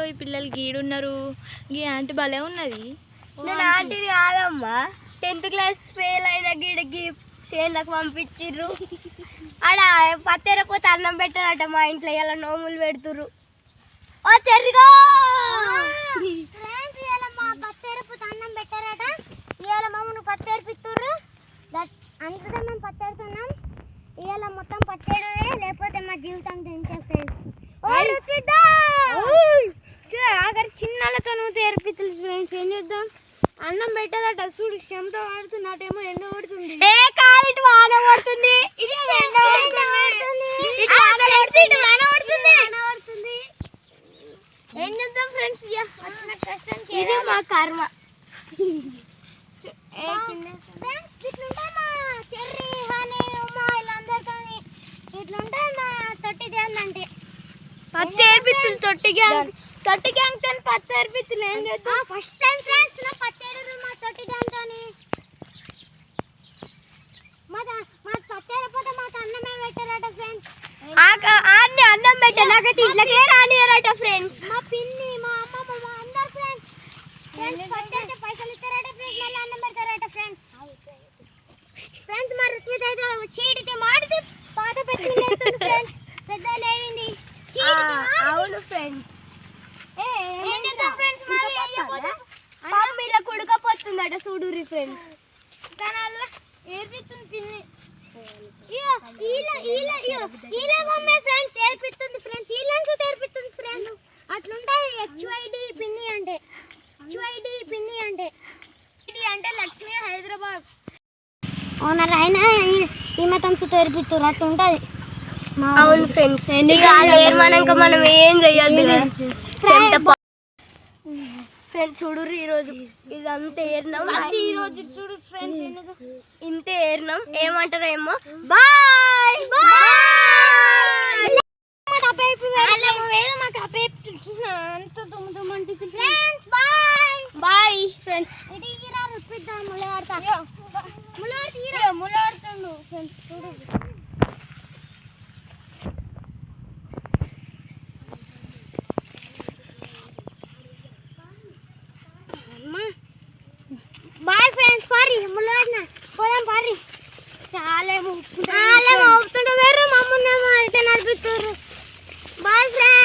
ఈ పిల్లలు గీడున్నారు. గీ ఆంటీ భలే ఉన్నది. నేను ఆంటీని కాదమ్మా, 10th క్లాస్ ఫెయిల్ అయిన గీడకి చేనులకు పంపించిర్రు. ఆడ పత్తేరపోతే అన్నం పెట్టారట మా ఇంట్లో. ఇలా నోములు పెడుతుర్రు. ఓ చెర్రిగా మా పత్తేరపోతే అన్నం పెట్టారట. ఇవాళ మమ్మల్ని పత్తేర్పిస్తుర్రు. అందుకే మేము పత్తేరుతున్నాం. ఇవాళ మొత్తం పత్తేరే, లేకపోతే మా జీవితం తింటే ఫ్రెండ్స్. ఆఖరి చిన్నలతో నువ్వు తెరిపితులు ఫ్రెండ్స్. ఏం చేద్దాం? అన్నం పెట్టాలట. చూడు చెమట వాడుతున్నట్టేమో ఎండ పడుతుంది. వాన పడుతుంది. ఏం చేద్దాం ఫ్రెండ్స్? వచ్చిన కష్టానికి ఇది మా కర్మ. ఇట్లుంటాయి మా చెర్రీ, హనీ, ఉమా వీళ్ళందరితో ఇట్లుంటాయి మా తొట్టి ధ్యాన్ అంటే. పత్తేర్పిత్తులు తొట్టి గ్యాంగ్. తొట్టి గ్యాంగ్ తో పత్తేర్పిత్తులు ఏం చేద్దాం? ఫస్ట్ టైం ఫ్రెండ్స్ నా పత్తేరు మా తొట్టి గ్యాంగ్ తోని. మా పత్తేరపోతే మాకు అన్నమే పెట్టారట ఫ్రెండ్స్. ఆడిని అన్నం పెట్టాక ఇంట్లోకే రానియరట ఫ్రెండ్స్. మా పిన్ని, మా అమ్మమ్మ, మా అందరు ఫ్రెండ్స్. పత్తేరితే పైసలు ఇస్తారట ఫ్రెండ్స్, మళ్ళీ అన్నం పెడతారట ఫ్రెండ్స్. ఫ్రెండ్స్ మా రుత్విత అయితే చీడితే మాడితే పాత పెట్టి ఫ్రెండ్స్. పెద్ద లేనింది. అవును ఫ్రెండ్స్. ఫ్రెండ్స్ ఇలా కుడకపోతుందట చూడురి ఫ్రెండ్స్. దానివల్ల ఏర్పిస్తుంది పిన్ని. అట్లుంటాయి హెచ్ఐడి పిన్ని అంటే. హెచ్ఐడి పిన్ని అంటే అంటే లక్ష్మి హైదరాబాద్ ఓనర్ అయినా ఈమె తనసు తెరిపిస్తారు. అట్లుంటది. అవును ఫ్రెండ్స్. ఏమన్నాక మనం ఏం చెయ్యద్దు ఫ్రెండ్స్. చూడుర్రి ఈరోజు ఇదంతా ఏరినాం. ఈరోజు చూడు ఫ్రెండ్స్ ఇంతే ఏరినాం. ఏమంటారో ఏమో. Bye bye. మాకు అపేపు అంత దుమ్మంటి ఫ్రెండ్స్. Bye bye friends. ఇది ఈరా రుప్పిద్దాం. ములాడుతుండు ఫ్రెండ్స్. చూడు బాయ్ ఫ్రెండ్స్. పారి ములాడిన పోదాం. పారి చాలా మోపుతుండే వేరు. మమ్మల్ని అయితే నడిపిస్తారు. Bye friends.